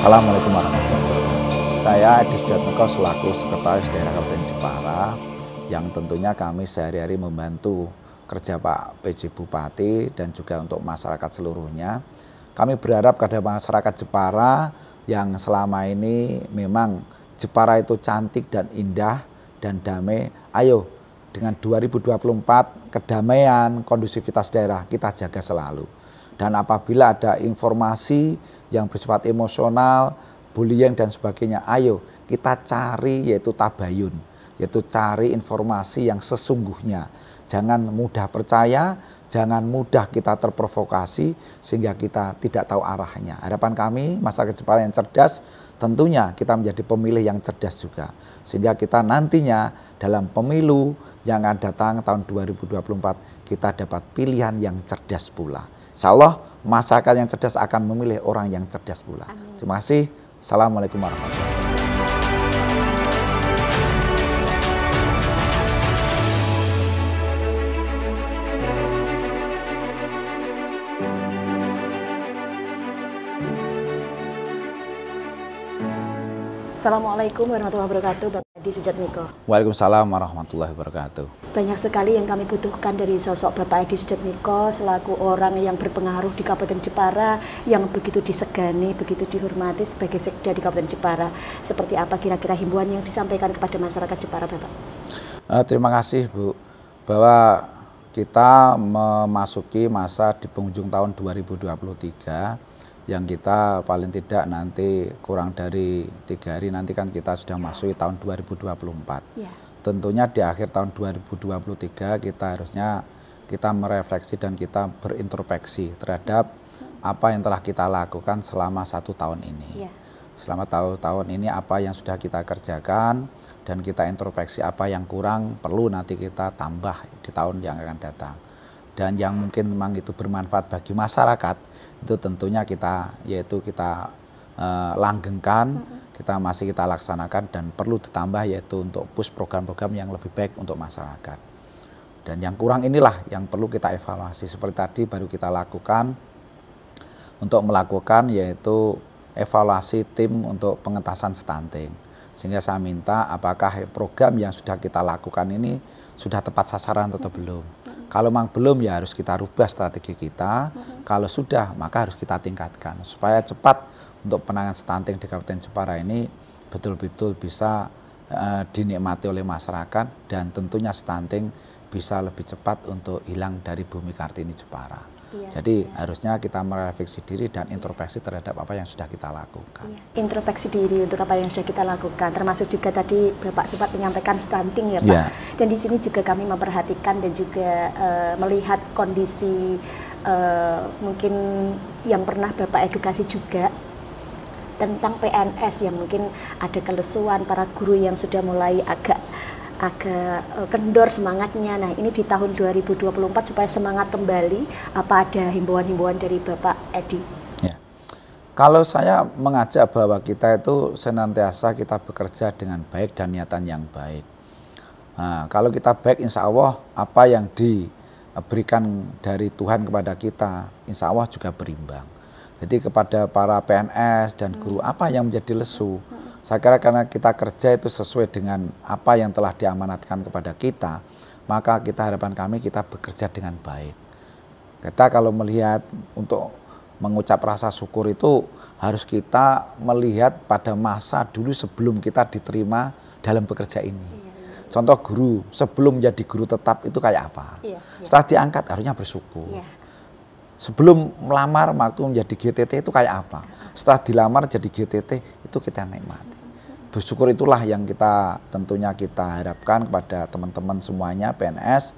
Assalamualaikum warahmatullahi wabarakatuh. Saya Edi Sujatmiko selaku Sekretaris Daerah Kabupaten Jepara yang tentunya kami sehari-hari membantu kerja Pak PJ Bupati dan juga untuk masyarakat seluruhnya. Kami berharap kepada masyarakat Jepara yang selama ini memang Jepara itu cantik dan indah dan damai. Ayo dengan 2024 kedamaian, kondusivitas daerah kita jaga selalu. Dan apabila ada informasi yang bersifat emosional, bullying dan sebagainya, ayo kita cari yaitu tabayun, yaitu cari informasi yang sesungguhnya. Jangan mudah percaya, jangan mudah kita terprovokasi sehingga kita tidak tahu arahnya. Harapan kami masyarakat Jepara yang cerdas, tentunya kita menjadi pemilih yang cerdas juga. Sehingga kita nantinya dalam pemilu yang akan datang tahun 2024 kita dapat pilihan yang cerdas pula. Insya Allah masyarakat yang cerdas akan memilih orang yang cerdas pula. Amin. Terima kasih. Assalamualaikum warahmatullahi wabarakatuh. Assalamualaikum warahmatullahi wabarakatuh, Bapak Edi Sujatmiko. Waalaikumsalam warahmatullahi wabarakatuh. Banyak sekali yang kami butuhkan dari sosok Bapak Edi Sujatmiko selaku orang yang berpengaruh di Kabupaten Jepara, yang begitu disegani, begitu dihormati sebagai sekda di Kabupaten Jepara. Seperti apa kira-kira himbauan yang disampaikan kepada masyarakat Jepara, Bapak? Terima kasih, Bu. Bahwa kita memasuki masa di penghujung tahun 2023 yang kita paling tidak nanti kurang dari 3 hari nanti kan kita sudah masuk tahun 2024. Ya. Tentunya di akhir tahun 2023 kita merefleksi dan kita berintrospeksi terhadap apa yang telah kita lakukan selama 1 tahun ini. Ya. Selama tahun ini apa yang sudah kita kerjakan dan kita introspeksi apa yang kurang perlu nanti kita tambah di tahun yang akan datang. Dan yang mungkin memang itu bermanfaat bagi masyarakat itu tentunya kita langgengkan, kita laksanakan dan perlu ditambah yaitu untuk push program-program yang lebih baik untuk masyarakat. Dan yang kurang inilah yang perlu kita evaluasi seperti tadi baru kita lakukan untuk melakukan yaitu evaluasi tim untuk pengentasan stunting. Sehingga saya minta apakah program yang sudah kita lakukan ini sudah tepat sasaran atau belum. Kalau memang belum ya harus kita rubah strategi kita, kalau sudah maka harus kita tingkatkan supaya cepat untuk penanganan stunting di Kabupaten Jepara ini betul-betul bisa dinikmati oleh masyarakat dan tentunya stunting bisa lebih cepat untuk hilang dari bumi Kartini Jepara. Iya, jadi harusnya kita merefleksi diri dan introspeksi terhadap apa yang sudah kita lakukan. Iya. Introspeksi diri untuk apa yang sudah kita lakukan, termasuk juga tadi Bapak sempat menyampaikan stunting ya Pak. Iya. Dan di sini juga kami memperhatikan dan juga melihat kondisi mungkin yang pernah Bapak edukasi juga tentang PNS yang mungkin ada kelesuan para guru yang sudah mulai agak kendor semangatnya. Nah ini di tahun 2024 supaya semangat kembali, apa ada himbauan-himbauan dari Bapak Edi? Ya. Kalau saya mengajak bahwa kita itu senantiasa kita bekerja dengan baik dan niatan yang baik. Nah, kalau kita baik insya Allah apa yang diberikan dari Tuhan kepada kita insya Allah juga berimbang. Jadi kepada para PNS dan guru apa yang menjadi lesu, saya kira karena kita kerja itu sesuai dengan apa yang telah diamanatkan kepada kita, maka harapan kami kita bekerja dengan baik. Kita kalau melihat untuk mengucap rasa syukur itu harus kita melihat pada masa dulu sebelum kita diterima dalam bekerja ini. Contoh guru, sebelum menjadi guru tetap itu kayak apa? Setelah diangkat harusnya bersyukur. Sebelum melamar waktu menjadi GTT itu kayak apa? Setelah dilamar jadi GTT itu kita nikmati. Bersyukur itulah yang tentunya kita harapkan kepada teman-teman semuanya PNS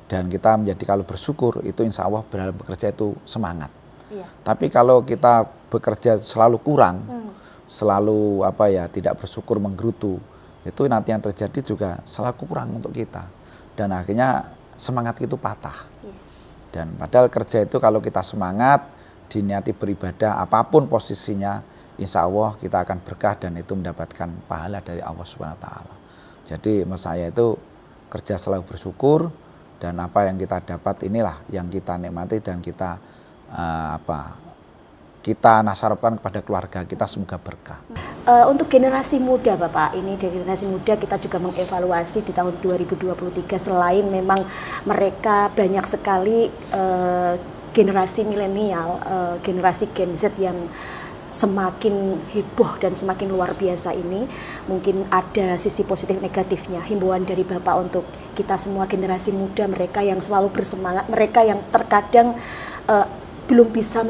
dan kita menjadi kalau bersyukur itu insya Allah dalam bekerja itu semangat. Iya. Tapi kalau kita bekerja selalu kurang, selalu tidak bersyukur menggerutu, itu nanti yang terjadi juga selalu kurang untuk kita dan akhirnya semangat itu patah. Iya. Dan padahal kerja itu kalau kita semangat, diniati beribadah apapun posisinya, insya Allah kita akan berkah dan itu mendapatkan pahala dari Allah SWT. Jadi menurut saya itu kerja selalu bersyukur dan apa yang kita dapat inilah yang kita nikmati dan kita kita nasarupkan kepada keluarga kita, semoga berkah. Untuk generasi muda Bapak, ini dari generasi muda kita juga mengevaluasi di tahun 2023, selain memang mereka banyak sekali generasi milenial, generasi Gen Z yang semakin heboh dan semakin luar biasa ini, mungkin ada sisi positif negatifnya. Himbauan dari Bapak untuk kita semua generasi muda, mereka yang selalu bersemangat, mereka yang terkadang belum bisa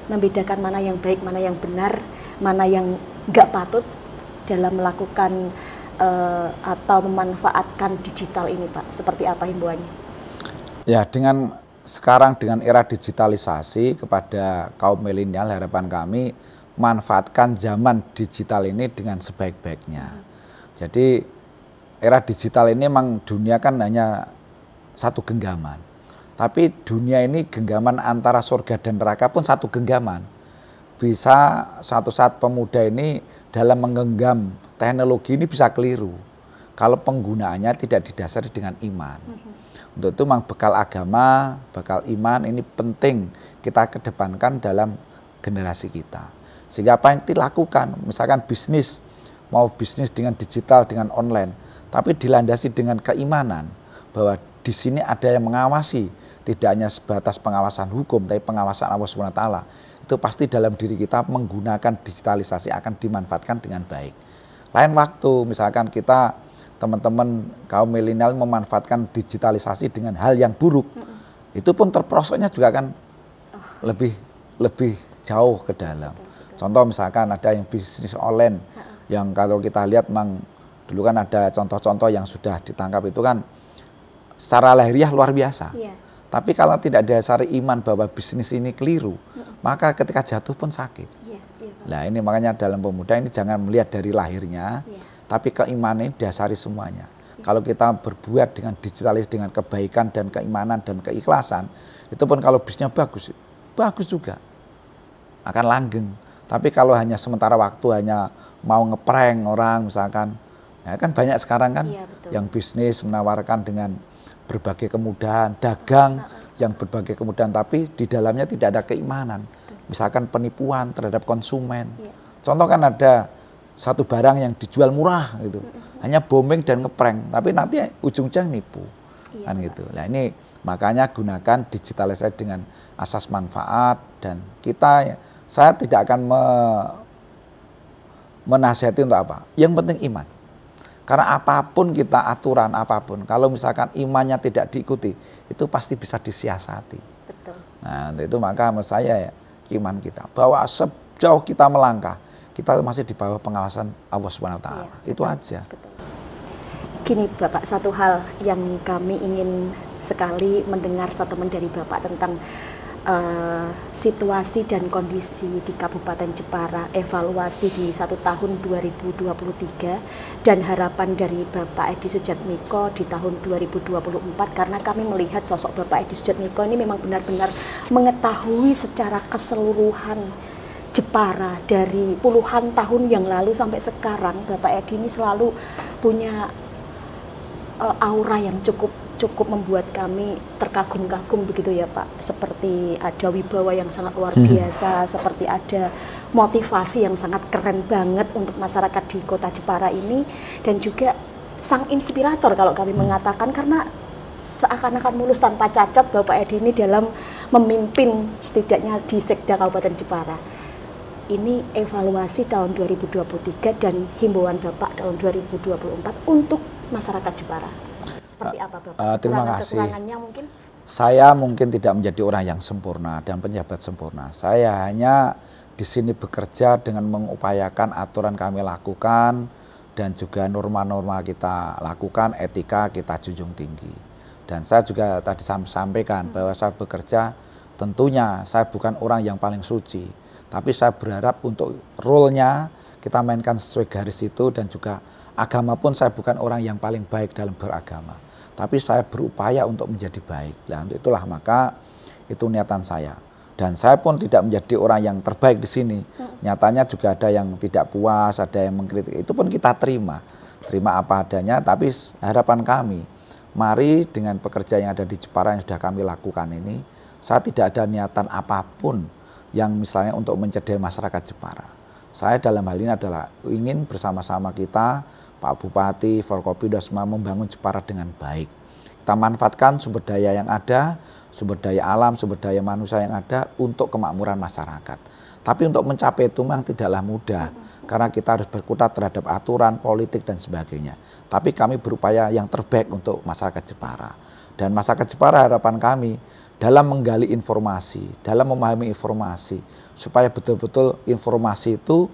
membedakan mana yang baik, mana yang benar, mana yang nggak patut dalam melakukan atau memanfaatkan digital ini, Pak. Seperti apa himbauannya? Ya, sekarang dengan era digitalisasi, kepada kaum milenial, harapan kami manfaatkan zaman digital ini dengan sebaik-baiknya. Jadi era digital ini memang dunia kan hanya satu genggaman. Tapi dunia ini genggaman antara surga dan neraka pun satu genggaman. Bisa suatu saat pemuda ini dalam menggenggam teknologi ini bisa keliru kalau penggunaannya tidak didasari dengan iman. Untuk itu memang bekal agama, bekal iman ini penting kita kedepankan dalam generasi kita. Sehingga apa yang dilakukan, misalkan bisnis, mau bisnis dengan digital, dengan online, tapi dilandasi dengan keimanan, bahwa di sini ada yang mengawasi, tidak hanya sebatas pengawasan hukum, tapi pengawasan Allah SWT, itu pasti dalam diri kita menggunakan digitalisasi akan dimanfaatkan dengan baik. Lain waktu, misalkan kita teman-teman kaum milenial memanfaatkan digitalisasi dengan hal yang buruk, itu pun terperosoknya juga kan lebih jauh ke dalam. Contoh misalkan ada yang bisnis online, yang kalau kita lihat memang dulu kan ada contoh-contoh yang sudah ditangkap itu kan secara lahiriah luar biasa. Tapi kalau tidak didasari iman bahwa bisnis ini keliru, maka ketika jatuh pun sakit. Nah ini makanya dalam pemuda ini jangan melihat dari lahirnya, tapi keimanan dasari semuanya. Kalau kita berbuat dengan digitalis, dengan kebaikan dan keimanan dan keikhlasan, itu pun kalau bisnisnya bagus, bagus juga, akan langgeng. Tapi kalau hanya sementara waktu, hanya mau ngeprank orang misalkan, ya kan banyak sekarang kan yang bisnis menawarkan dengan berbagai kemudahan, dagang yang berbagai kemudahan, tapi di dalamnya tidak ada keimanan. Misalkan penipuan terhadap konsumen. Contoh kan ada satu barang yang dijual murah gitu, hanya booming dan ngeprank, tapi nanti ujung-ujung nipu, kan gitu. Nah ini makanya gunakan digitalisasi dengan asas manfaat, dan saya tidak akan menasihati untuk apa. Yang penting iman. Karena apapun kita aturan apapun, kalau misalkan imannya tidak diikuti, itu pasti bisa disiasati. Betul. Nah itu maka menurut saya ya, iman kita bahwa sejauh kita melangkah, kita masih di bawah pengawasan Allah SWT. Itu aja. Betul. Gini Bapak, satu hal yang kami ingin sekali mendengar statement dari Bapak tentang situasi dan kondisi di Kabupaten Jepara, evaluasi di 1 tahun 2023 dan harapan dari Bapak Edi Sujatmiko di tahun 2024, karena kami melihat sosok Bapak Edi Sujatmiko ini memang benar-benar mengetahui secara keseluruhan Jepara dari puluhan tahun yang lalu sampai sekarang. Bapak Edi ini selalu punya aura yang cukup membuat kami terkagum-kagum begitu ya Pak. Seperti ada wibawa yang sangat luar biasa, seperti ada motivasi yang sangat keren banget untuk masyarakat di kota Jepara ini, dan juga sang inspirator kalau kami mengatakan, karena seakan-akan mulus tanpa cacat Bapak Edi ini dalam memimpin setidaknya di Sekda Kabupaten Jepara. Ini evaluasi tahun 2023 dan himbauan Bapak tahun 2024 untuk masyarakat Jepara. Seperti apa Bapak? Terima kasih. Kekurangannya mungkin? Saya mungkin tidak menjadi orang yang sempurna dan penjabat sempurna. Saya hanya di sini bekerja dengan mengupayakan aturan kami lakukan dan juga norma-norma kita lakukan, etika kita junjung tinggi. Dan saya juga tadi sampaikan bahwa saya bekerja, tentunya saya bukan orang yang paling suci, tapi saya berharap untuk role-nya kita mainkan sesuai garis itu, dan juga agama pun saya bukan orang yang paling baik dalam beragama, tapi saya berupaya untuk menjadi baik. Nah, untuk itulah maka itu niatan saya. Dan saya pun tidak menjadi orang yang terbaik di sini. Nyatanya juga ada yang tidak puas, ada yang mengkritik. Itu pun kita terima apa adanya. Tapi harapan kami, mari dengan pekerjaan yang ada di Jepara yang sudah kami lakukan ini, saya tidak ada niatan apapun yang misalnya untuk mencerdai masyarakat Jepara. Saya dalam hal ini adalah ingin bersama-sama kita, Pak Bupati, Forkopimda semua membangun Jepara dengan baik. Kita manfaatkan sumber daya yang ada, sumber daya alam, sumber daya manusia yang ada untuk kemakmuran masyarakat. Tapi untuk mencapai itu memang tidaklah mudah, karena kita harus berkutat terhadap aturan, politik, dan sebagainya. Tapi kami berupaya yang terbaik untuk masyarakat Jepara. Dan masyarakat Jepara harapan kami dalam menggali informasi, dalam memahami informasi, supaya betul-betul informasi itu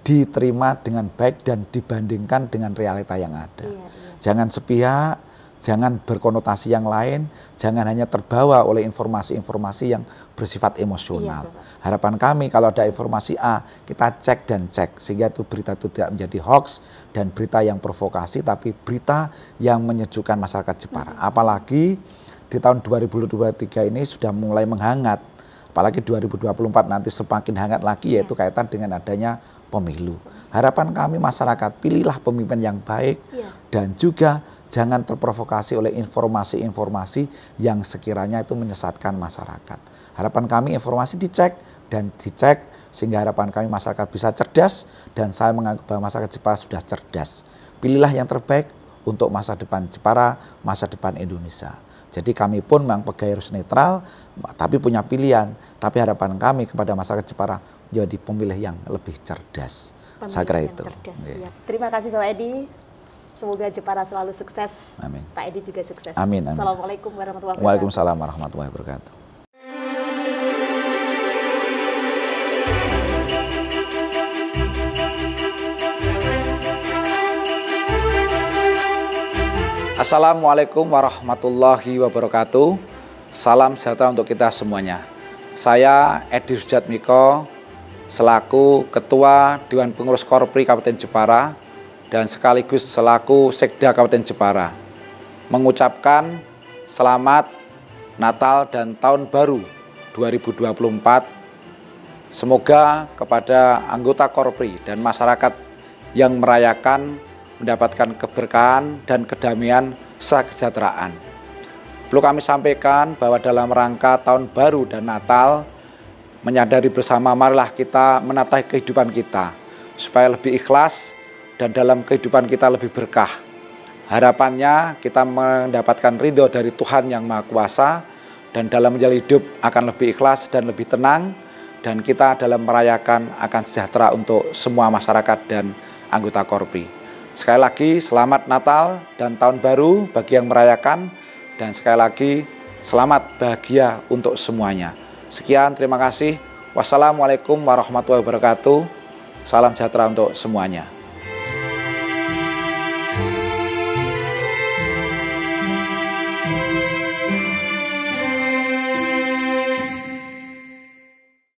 diterima dengan baik dan dibandingkan dengan realita yang ada. Jangan sepihak, jangan berkonotasi yang lain, jangan hanya terbawa oleh informasi-informasi yang bersifat emosional. Harapan kami kalau ada informasi A, kita cek dan cek, sehingga itu berita itu tidak menjadi hoax dan berita yang provokasi, tapi berita yang menyejukkan masyarakat Jepara. Apalagi di tahun 2023 ini sudah mulai menghangat, apalagi 2024 nanti semakin hangat lagi, yaitu kaitan dengan adanya pemilu. Harapan kami masyarakat, pilihlah pemimpin yang baik dan juga jangan terprovokasi oleh informasi-informasi yang sekiranya itu menyesatkan masyarakat. Harapan kami informasi dicek dan dicek sehingga harapan kami masyarakat bisa cerdas, dan saya menganggap bahwa masyarakat Jepara sudah cerdas. Pilihlah yang terbaik untuk masa depan Jepara, masa depan Indonesia. Jadi kami pun memang pegawai harus netral, tapi punya pilihan. Tapi harapan kami kepada masyarakat Jepara jadi pemilih yang lebih cerdas. Pemilih saya kira itu. Ya. Terima kasih Bapak Edi. Semoga Jepara selalu sukses. Amin. Pak Edi juga sukses. Amin. Amin. Assalamualaikum warahmatullahi wabarakatuh. Waalaikumsalam warahmatullahi wabarakatuh. Assalamualaikum warahmatullahi wabarakatuh. Salam sejahtera untuk kita semuanya. Saya Edi Sujatmiko, selaku Ketua Dewan Pengurus Korpri Kabupaten Jepara dan sekaligus selaku Sekda Kabupaten Jepara, mengucapkan selamat Natal dan Tahun Baru 2024. Semoga kepada anggota Korpri dan masyarakat yang merayakan mendapatkan keberkahan dan kedamaian kesejahteraan. Perlu kami sampaikan bahwa dalam rangka Tahun Baru dan Natal, menyadari bersama marilah kita menata kehidupan kita supaya lebih ikhlas dan dalam kehidupan kita lebih berkah. Harapannya kita mendapatkan ridho dari Tuhan Yang Maha Kuasa, dan dalam menjalani hidup akan lebih ikhlas dan lebih tenang, dan kita dalam merayakan akan sejahtera untuk semua masyarakat dan anggota Korpri. Sekali lagi selamat Natal dan Tahun Baru bagi yang merayakan, dan sekali lagi selamat bahagia untuk semuanya. Sekian, terima kasih. Wassalamualaikum warahmatullahi wabarakatuh. Salam sejahtera untuk semuanya.